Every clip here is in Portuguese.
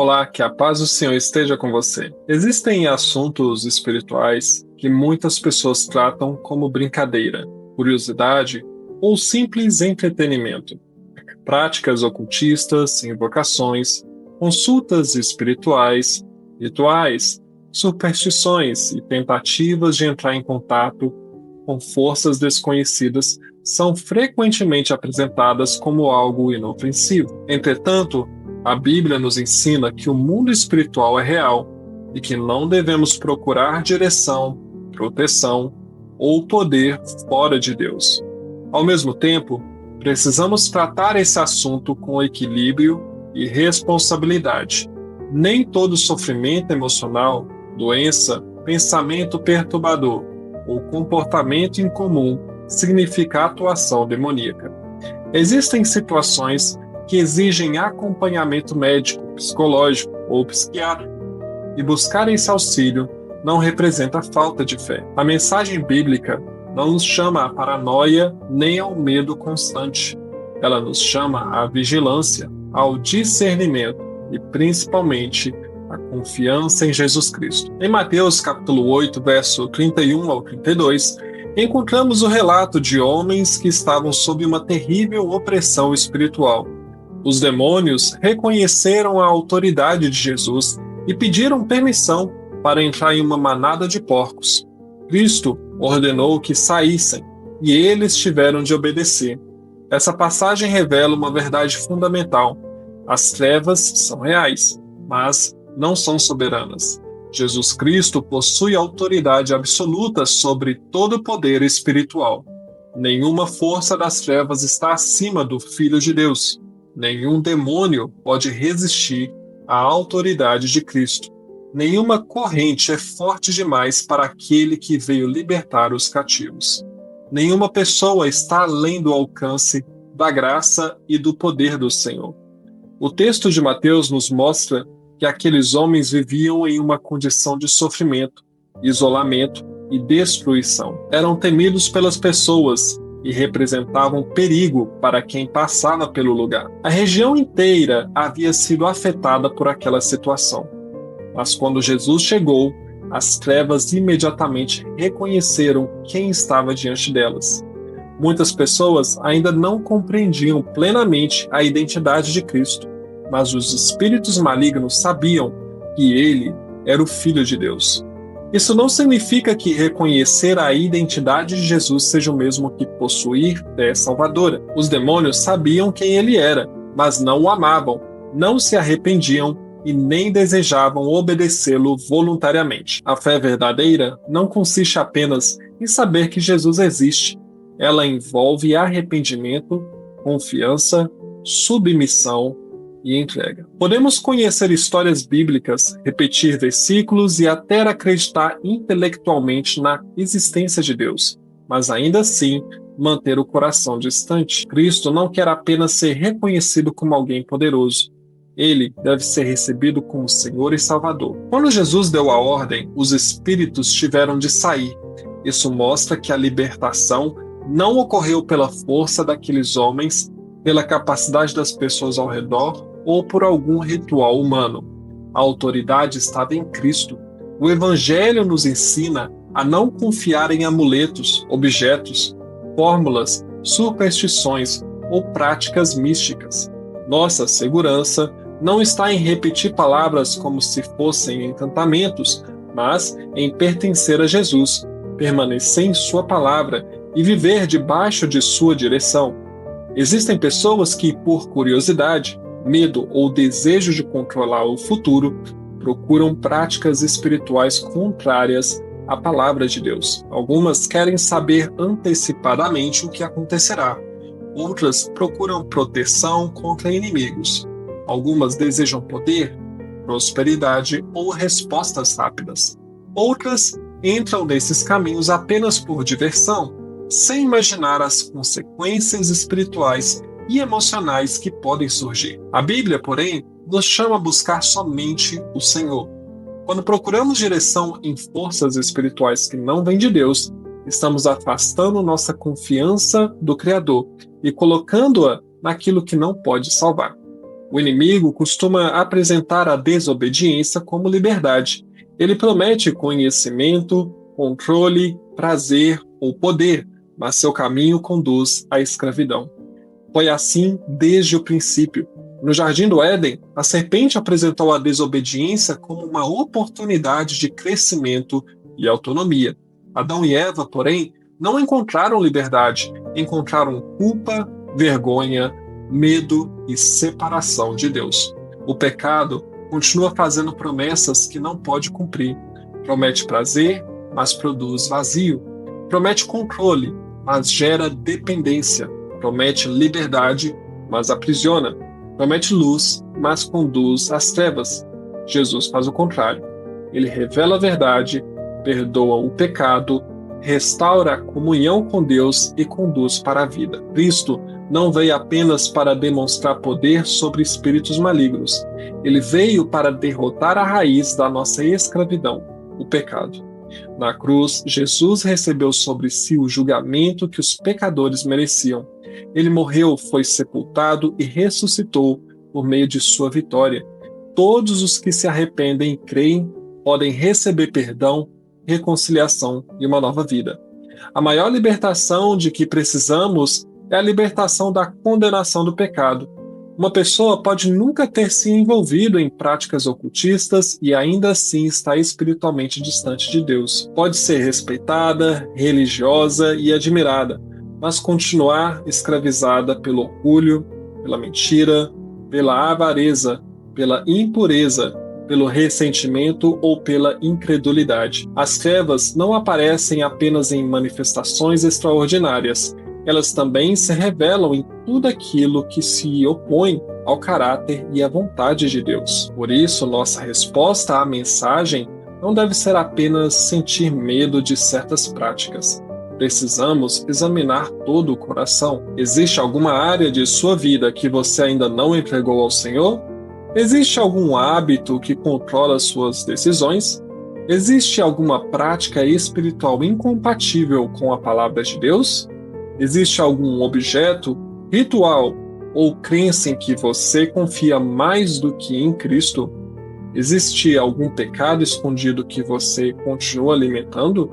Olá, que a paz do Senhor esteja com você. Existem assuntos espirituais que muitas pessoas tratam como brincadeira, curiosidade ou simples entretenimento. Práticas ocultistas, invocações, consultas espirituais, rituais, superstições e tentativas de entrar em contato com forças desconhecidas são frequentemente apresentadas como algo inofensivo. Entretanto, a Bíblia nos ensina que o mundo espiritual é real e que não devemos procurar direção, proteção ou poder fora de Deus. Ao mesmo tempo, precisamos tratar esse assunto com equilíbrio e responsabilidade. Nem todo sofrimento emocional, doença, pensamento perturbador ou comportamento incomum significa atuação demoníaca. Existem situações que exigem acompanhamento médico, psicológico ou psiquiátrico, e buscar esse auxílio não representa falta de fé. A mensagem bíblica não nos chama à paranoia nem ao medo constante. Ela nos chama à vigilância, ao discernimento e principalmente à confiança em Jesus Cristo. Em Mateus capítulo 8, verso 31 ao 32, encontramos o relato de homens que estavam sob uma terrível opressão espiritual. Os demônios reconheceram a autoridade de Jesus e pediram permissão para entrar em uma manada de porcos. Cristo ordenou que saíssem e eles tiveram de obedecer. Essa passagem revela uma verdade fundamental. As trevas são reais, mas não são soberanas. Jesus Cristo possui autoridade absoluta sobre todo o poder espiritual. Nenhuma força das trevas está acima do Filho de Deus. Nenhum demônio pode resistir à autoridade de Cristo. Nenhuma corrente é forte demais para aquele que veio libertar os cativos. Nenhuma pessoa está além do alcance da graça e do poder do Senhor. O texto de Mateus nos mostra que aqueles homens viviam em uma condição de sofrimento, isolamento e destruição. Eram temidos pelas pessoas e representavam perigo para quem passava pelo lugar. A região inteira havia sido afetada por aquela situação. Mas quando Jesus chegou, as trevas imediatamente reconheceram quem estava diante delas. Muitas pessoas ainda não compreendiam plenamente a identidade de Cristo, mas os espíritos malignos sabiam que ele era o Filho de Deus. Isso não significa que reconhecer a identidade de Jesus seja o mesmo que possuir fé salvadora. Os demônios sabiam quem ele era, mas não o amavam, não se arrependiam e nem desejavam obedecê-lo voluntariamente. A fé verdadeira não consiste apenas em saber que Jesus existe. Ela envolve arrependimento, confiança, submissão e entrega. Podemos conhecer histórias bíblicas, repetir versículos e até acreditar intelectualmente na existência de Deus, mas ainda assim manter o coração distante. Cristo não quer apenas ser reconhecido como alguém poderoso. Ele deve ser recebido como Senhor e Salvador. Quando Jesus deu a ordem, os espíritos tiveram de sair. Isso mostra que a libertação não ocorreu pela força daqueles homens, pela capacidade das pessoas ao redor ou por algum ritual humano. A autoridade estava em Cristo. O Evangelho nos ensina a não confiar em amuletos, objetos, fórmulas, superstições ou práticas místicas. Nossa segurança não está em repetir palavras como se fossem encantamentos, mas em pertencer a Jesus, permanecer em sua palavra e viver debaixo de sua direção. Existem pessoas que, por curiosidade, medo ou desejo de controlar o futuro, procuram práticas espirituais contrárias à palavra de Deus. Algumas querem saber antecipadamente o que acontecerá. Outras procuram proteção contra inimigos. Algumas desejam poder, prosperidade ou respostas rápidas. Outras entram nesses caminhos apenas por diversão, sem imaginar as consequências espirituais e emocionais que podem surgir. A Bíblia, porém, nos chama a buscar somente o Senhor. Quando procuramos direção em forças espirituais que não vêm de Deus, estamos afastando nossa confiança do Criador e colocando-a naquilo que não pode salvar. O inimigo costuma apresentar a desobediência como liberdade. Ele promete conhecimento, controle, prazer ou poder, mas seu caminho conduz à escravidão. Foi assim desde o princípio. No Jardim do Éden, a serpente apresentou a desobediência como uma oportunidade de crescimento e autonomia. Adão e Eva, porém, não encontraram liberdade, encontraram culpa, vergonha, medo e separação de Deus. O pecado continua fazendo promessas que não pode cumprir. Promete prazer, mas produz vazio. Promete controle, mas gera dependência. Promete liberdade, mas aprisiona. Promete luz, mas conduz às trevas. Jesus faz o contrário. Ele revela a verdade, perdoa o pecado, restaura a comunhão com Deus e conduz para a vida. Cristo não veio apenas para demonstrar poder sobre espíritos malignos. Ele veio para derrotar a raiz da nossa escravidão, o pecado. Na cruz, Jesus recebeu sobre si o julgamento que os pecadores mereciam. Ele morreu, foi sepultado e ressuscitou por meio de sua vitória. Todos os que se arrependem e creem podem receber perdão, reconciliação e uma nova vida. A maior libertação de que precisamos é a libertação da condenação do pecado. Uma pessoa pode nunca ter se envolvido em práticas ocultistas e ainda assim estar espiritualmente distante de Deus. Pode ser respeitada, religiosa e admirada, mas continuar escravizada pelo orgulho, pela mentira, pela avareza, pela impureza, pelo ressentimento ou pela incredulidade. As trevas não aparecem apenas em manifestações extraordinárias, elas também se revelam em tudo aquilo que se opõe ao caráter e à vontade de Deus. Por isso, nossa resposta à mensagem não deve ser apenas sentir medo de certas práticas. Precisamos examinar todo o coração. Existe alguma área de sua vida que você ainda não entregou ao Senhor? Existe algum hábito que controla suas decisões? Existe alguma prática espiritual incompatível com a palavra de Deus? Existe algum objeto, ritual ou crença em que você confia mais do que em Cristo? Existe algum pecado escondido que você continua alimentando?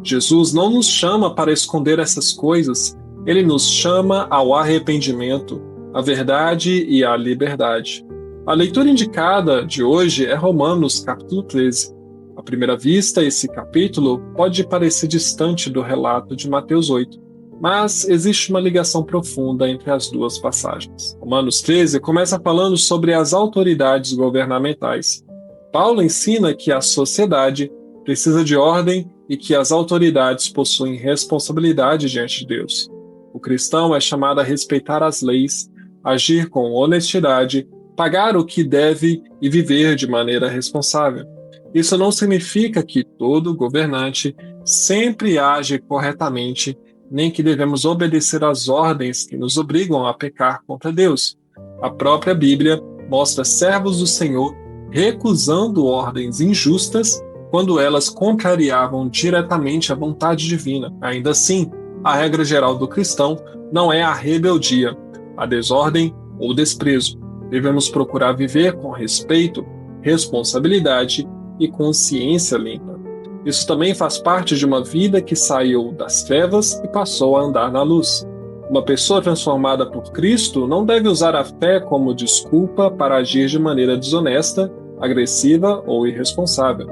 Jesus não nos chama para esconder essas coisas, ele nos chama ao arrependimento, à verdade e à liberdade. A leitura indicada de hoje é Romanos, capítulo 13. À primeira vista, esse capítulo pode parecer distante do relato de Mateus 8, mas existe uma ligação profunda entre as duas passagens. Romanos 13 começa falando sobre as autoridades governamentais. Paulo ensina que a sociedade precisa de ordem e que as autoridades possuem responsabilidade diante de Deus. O cristão é chamado a respeitar as leis, agir com honestidade, pagar o que deve e viver de maneira responsável. Isso não significa que todo governante sempre age corretamente, nem que devemos obedecer às ordens que nos obrigam a pecar contra Deus. A própria Bíblia mostra servos do Senhor recusando ordens injustas quando elas contrariavam diretamente a vontade divina. Ainda assim, a regra geral do cristão não é a rebeldia, a desordem ou desprezo. Devemos procurar viver com respeito, responsabilidade e consciência limpa. Isso também faz parte de uma vida que saiu das trevas e passou a andar na luz. Uma pessoa transformada por Cristo não deve usar a fé como desculpa para agir de maneira desonesta, agressiva ou irresponsável.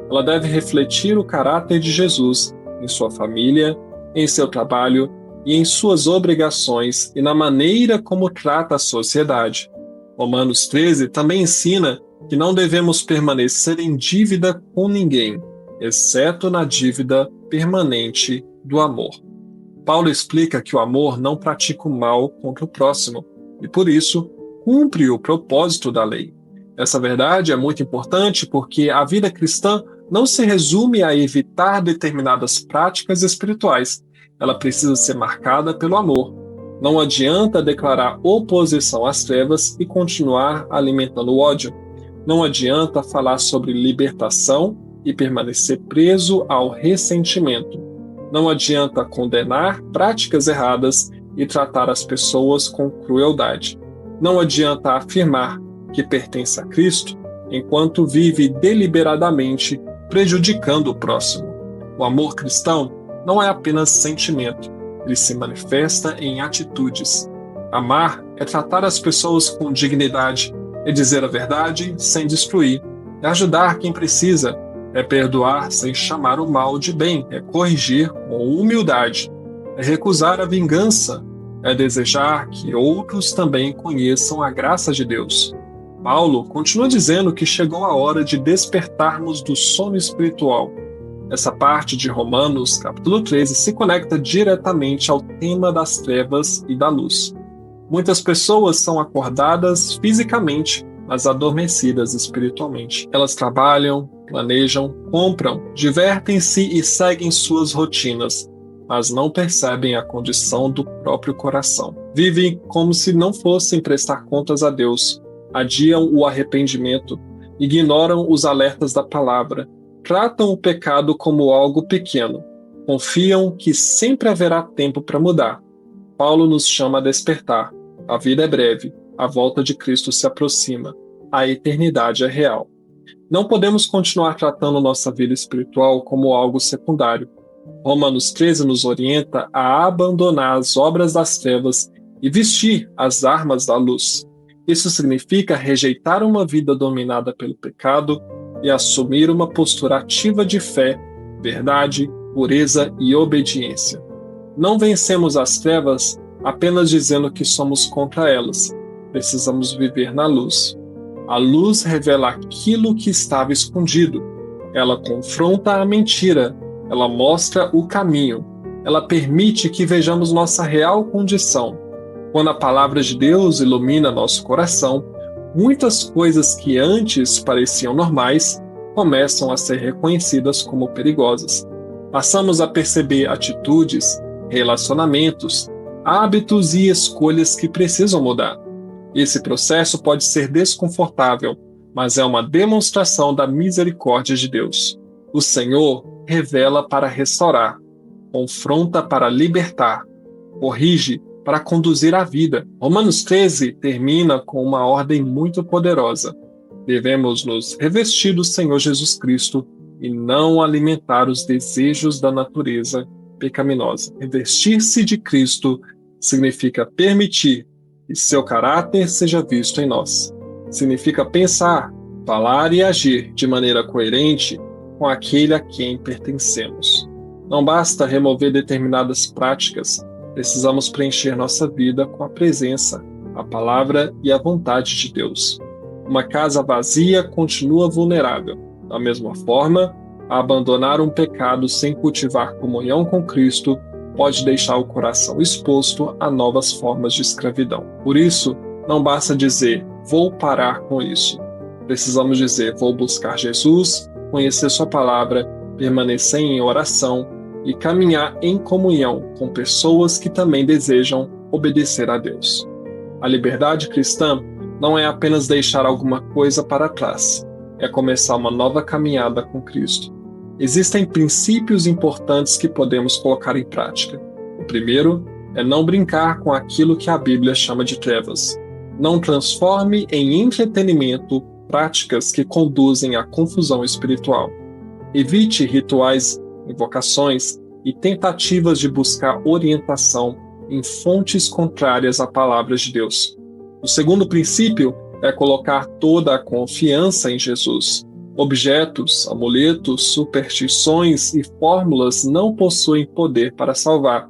Ela deve refletir o caráter de Jesus em sua família, em seu trabalho e em suas obrigações e na maneira como trata a sociedade. Romanos 13 também ensina que não devemos permanecer em dívida com ninguém, exceto na dívida permanente do amor. Paulo explica que o amor não pratica o mal contra o próximo e, por isso, cumpre o propósito da lei. Essa verdade é muito importante porque a vida cristã não se resume a evitar determinadas práticas espirituais. Ela precisa ser marcada pelo amor. Não adianta declarar oposição às trevas e continuar alimentando o ódio. Não adianta falar sobre libertação e permanecer preso ao ressentimento. Não adianta condenar práticas erradas e tratar as pessoas com crueldade. Não adianta afirmar que pertence a Cristo enquanto vive deliberadamente prejudicando o próximo. O amor cristão não é apenas sentimento, ele se manifesta em atitudes. Amar é tratar as pessoas com dignidade, é dizer a verdade sem destruir, é ajudar quem precisa, é perdoar sem chamar o mal de bem, é corrigir com humildade, é recusar a vingança, é desejar que outros também conheçam a graça de Deus. Paulo continua dizendo que chegou a hora de despertarmos do sono espiritual. Essa parte de Romanos, capítulo 13, se conecta diretamente ao tema das trevas e da luz. Muitas pessoas são acordadas fisicamente, mas adormecidas espiritualmente. Elas trabalham, planejam, compram, divertem-se e seguem suas rotinas, mas não percebem a condição do próprio coração. Vivem como se não fossem prestar contas a Deus, adiam o arrependimento, ignoram os alertas da palavra, tratam o pecado como algo pequeno, confiam que sempre haverá tempo para mudar. Paulo nos chama a despertar. A vida é breve, a volta de Cristo se aproxima, a eternidade é real. Não podemos continuar tratando nossa vida espiritual como algo secundário. Romanos 13 nos orienta a abandonar as obras das trevas e vestir as armas da luz. Isso significa rejeitar uma vida dominada pelo pecado e assumir uma postura ativa de fé, verdade, pureza e obediência. Não vencemos as trevas apenas dizendo que somos contra elas. Precisamos viver na luz. A luz revela aquilo que estava escondido. Ela confronta a mentira. Ela mostra o caminho. Ela permite que vejamos nossa real condição. Quando a palavra de Deus ilumina nosso coração, muitas coisas que antes pareciam normais começam a ser reconhecidas como perigosas. Passamos a perceber atitudes, relacionamentos, hábitos e escolhas que precisam mudar. Esse processo pode ser desconfortável, mas é uma demonstração da misericórdia de Deus. O Senhor revela para restaurar, confronta para libertar, corrige para conduzir a vida. Romanos 13 termina com uma ordem muito poderosa. Devemos nos revestir do Senhor Jesus Cristo e não alimentar os desejos da natureza pecaminosa. Revestir-se de Cristo significa permitir que seu caráter seja visto em nós. Significa pensar, falar e agir de maneira coerente com aquele a quem pertencemos. Não basta remover determinadas práticas, precisamos preencher nossa vida com a presença, a palavra e a vontade de Deus. Uma casa vazia continua vulnerável. Da mesma forma, abandonar um pecado sem cultivar comunhão com Cristo pode deixar o coração exposto a novas formas de escravidão. Por isso, não basta dizer, vou parar com isso. Precisamos dizer, vou buscar Jesus, conhecer sua palavra, permanecer em oração e caminhar em comunhão com pessoas que também desejam obedecer a Deus. A liberdade cristã não é apenas deixar alguma coisa para trás, é começar uma nova caminhada com Cristo. Existem princípios importantes que podemos colocar em prática. O primeiro é não brincar com aquilo que a Bíblia chama de trevas. Não transforme em entretenimento práticas que conduzem à confusão espiritual. Evite rituais, invocações e tentativas de buscar orientação em fontes contrárias à palavra de Deus. O segundo princípio é colocar toda a confiança em Jesus. Objetos, amuletos, superstições e fórmulas não possuem poder para salvar.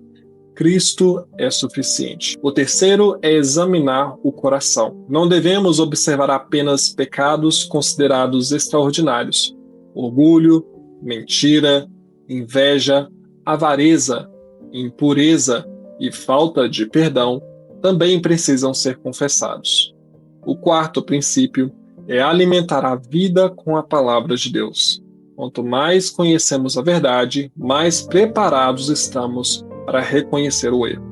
Cristo é suficiente. O terceiro é examinar o coração. Não devemos observar apenas pecados considerados extraordinários. Orgulho, mentira, inveja, avareza, impureza e falta de perdão também precisam ser confessados. O quarto princípio é alimentar a vida com a palavra de Deus. Quanto mais conhecemos a verdade, mais preparados estamos para reconhecer o erro.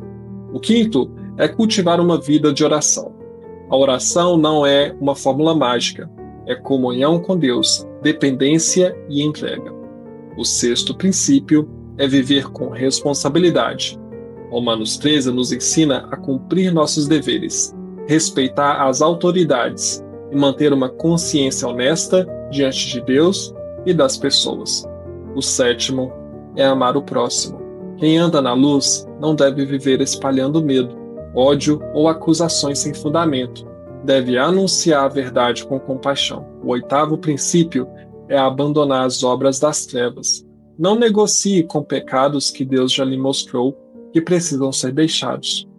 O quinto é cultivar uma vida de oração. A oração não é uma fórmula mágica, é comunhão com Deus, dependência e entrega. O sexto princípio é viver com responsabilidade. Romanos 13 nos ensina a cumprir nossos deveres, respeitar as autoridades e manter uma consciência honesta diante de Deus e das pessoas. O sétimo é amar o próximo. Quem anda na luz não deve viver espalhando medo, ódio ou acusações sem fundamento. Deve anunciar a verdade com compaixão. O oitavo princípio é abandonar as obras das trevas. Não negocie com pecados que Deus já lhe mostrou que precisam ser deixados.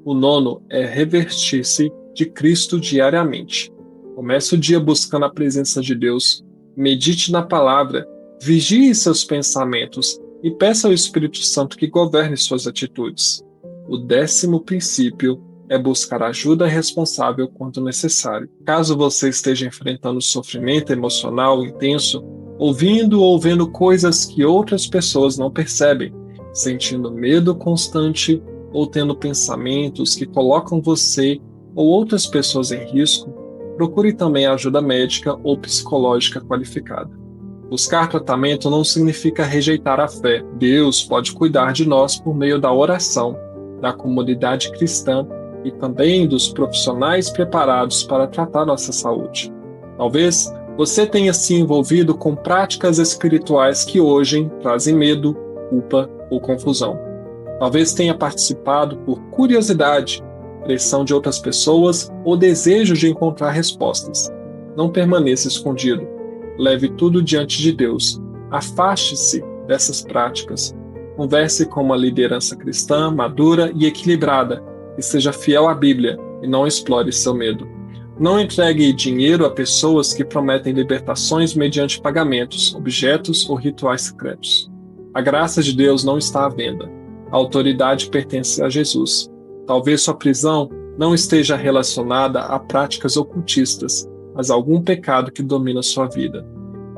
O nono é revestir-se de Cristo diariamente. Comece o dia buscando a presença de Deus, medite na palavra, vigie seus pensamentos e peça ao Espírito Santo que governe suas atitudes. O 10º princípio é buscar ajuda responsável quando necessário. Caso você esteja enfrentando sofrimento emocional intenso, ouvindo ou vendo coisas que outras pessoas não percebem, sentindo medo constante ou tendo pensamentos que colocam você ou outras pessoas em risco, procure também ajuda médica ou psicológica qualificada. Buscar tratamento não significa rejeitar a fé. Deus pode cuidar de nós por meio da oração, da comunidade cristã e também dos profissionais preparados para tratar nossa saúde. Talvez você tenha se envolvido com práticas espirituais que hoje trazem medo, culpa ou confusão. Talvez tenha participado por curiosidade, pressão de outras pessoas ou desejo de encontrar respostas. Não permaneça escondido. Leve tudo diante de Deus. Afaste-se dessas práticas. Converse com uma liderança cristã madura e equilibrada, que seja fiel à Bíblia e não explore seu medo. Não entregue dinheiro a pessoas que prometem libertações mediante pagamentos, objetos ou rituais secretos. A graça de Deus não está à venda. A autoridade pertence a Jesus. Talvez sua prisão não esteja relacionada a práticas ocultistas, mas a algum pecado que domina sua vida.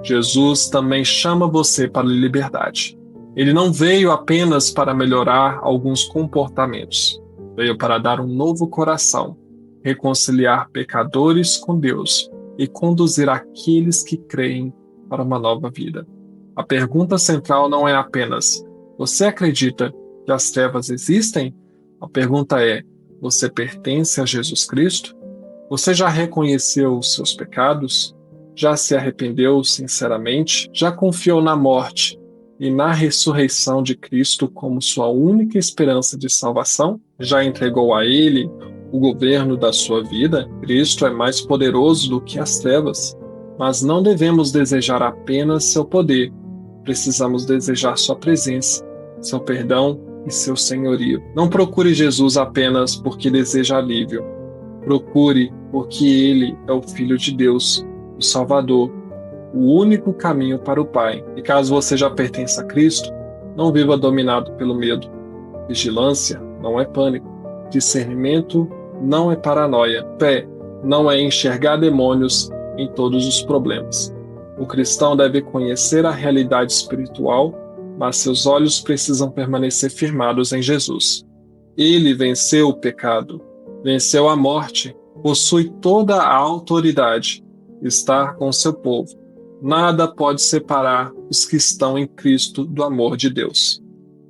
Jesus também chama você para a liberdade. Ele não veio apenas para melhorar alguns comportamentos. Veio para dar um novo coração, reconciliar pecadores com Deus e conduzir aqueles que creem para uma nova vida. A pergunta central não é apenas: você acredita que as trevas existem? A pergunta é: você pertence a Jesus Cristo? Você já reconheceu os seus pecados? Já se arrependeu sinceramente? Já confiou na morte e na ressurreição de Cristo como sua única esperança de salvação? Já entregou a Ele o governo da sua vida? Cristo é mais poderoso do que as trevas, mas não devemos desejar apenas seu poder. Precisamos desejar sua presença, seu perdão e seu senhorio. Não procure Jesus apenas porque deseja alívio. Procure porque Ele é o Filho de Deus, o Salvador, o único caminho para o Pai. E caso você já pertença a Cristo, não viva dominado pelo medo. Vigilância não é pânico. Discernimento não é paranoia. Fé não é enxergar demônios em todos os problemas. O cristão deve conhecer a realidade espiritual, mas seus olhos precisam permanecer firmados em Jesus. Ele venceu o pecado, venceu a morte, possui toda a autoridade, está com seu povo. Nada pode separar os que estão em Cristo do amor de Deus.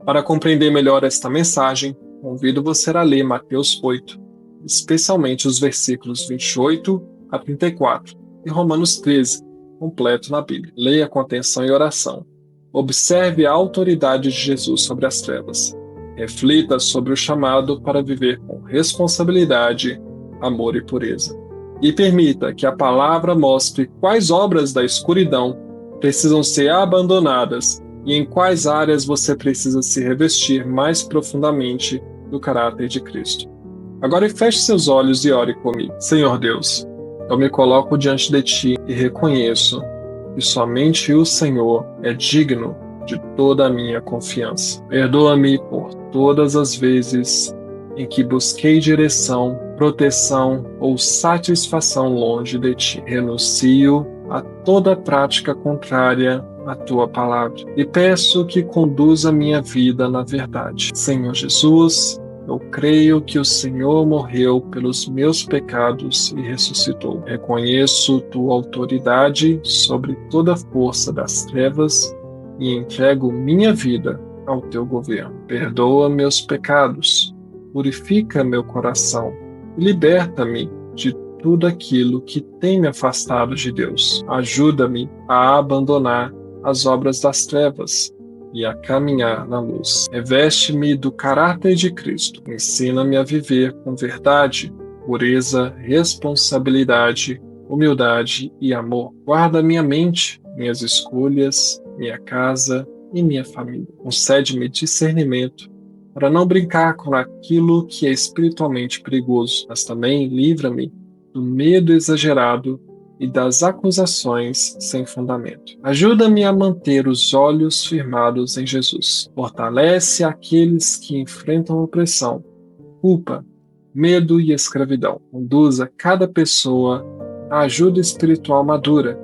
Para compreender melhor esta mensagem, convido você a ler Mateus 8, especialmente os versículos 28 a 34 e Romanos 13, completo na Bíblia. Leia com atenção e oração. Observe a autoridade de Jesus sobre as trevas. Reflita sobre o chamado para viver com responsabilidade, amor e pureza. E permita que a palavra mostre quais obras da escuridão precisam ser abandonadas e em quais áreas você precisa se revestir mais profundamente do caráter de Cristo. Agora feche seus olhos e ore comigo. Senhor Deus, eu me coloco diante de Ti e reconheço que somente o Senhor é digno de toda a minha confiança. Perdoa-me por todas as vezes em que busquei direção, proteção ou satisfação longe de Ti. Renuncio a toda prática contrária à Tua palavra e peço que conduza minha vida na verdade. Senhor Jesus, eu creio que o Senhor morreu pelos meus pecados e ressuscitou. Reconheço Tua autoridade sobre toda a força das trevas e entrego minha vida ao Teu governo. Perdoa meus pecados, purifica meu coração Liberta-me de tudo aquilo que tem me afastado de Deus. Ajuda-me a abandonar as obras das trevas e a caminhar na luz. Reveste-me do caráter de Cristo. Ensina-me a viver com verdade, pureza, responsabilidade, humildade e amor. Guarda minha mente, minhas escolhas, minha casa e minha família. Concede-me discernimento para não brincar com aquilo que é espiritualmente perigoso, mas também livra-me do medo exagerado e das acusações sem fundamento. Ajuda-me a manter os olhos firmados em Jesus. Fortalece aqueles que enfrentam opressão, culpa, medo e escravidão. Conduza cada pessoa à ajuda espiritual madura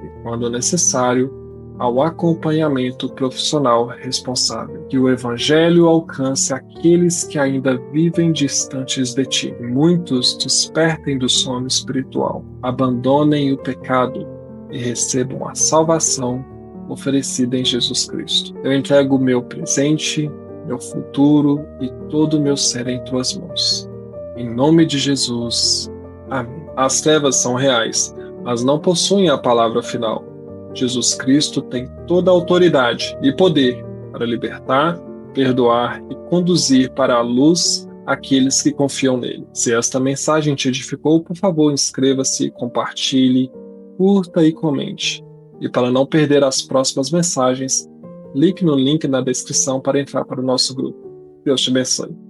e, quando necessário, ao acompanhamento profissional responsável. Que o Evangelho alcance aqueles que ainda vivem distantes de ti. Que muitos despertem do sono espiritual, abandonem o pecado e recebam a salvação oferecida em Jesus Cristo. Eu entrego o meu presente, meu futuro e todo o meu ser em tuas mãos. Em nome de Jesus. Amém. As trevas são reais, mas não possuem a palavra final. Jesus Cristo tem toda a autoridade e poder para libertar, perdoar e conduzir para a luz aqueles que confiam nele. Se esta mensagem te edificou, por favor, inscreva-se, compartilhe, curta e comente. E para não perder as próximas mensagens, clique no link na descrição para entrar para o nosso grupo. Deus te abençoe.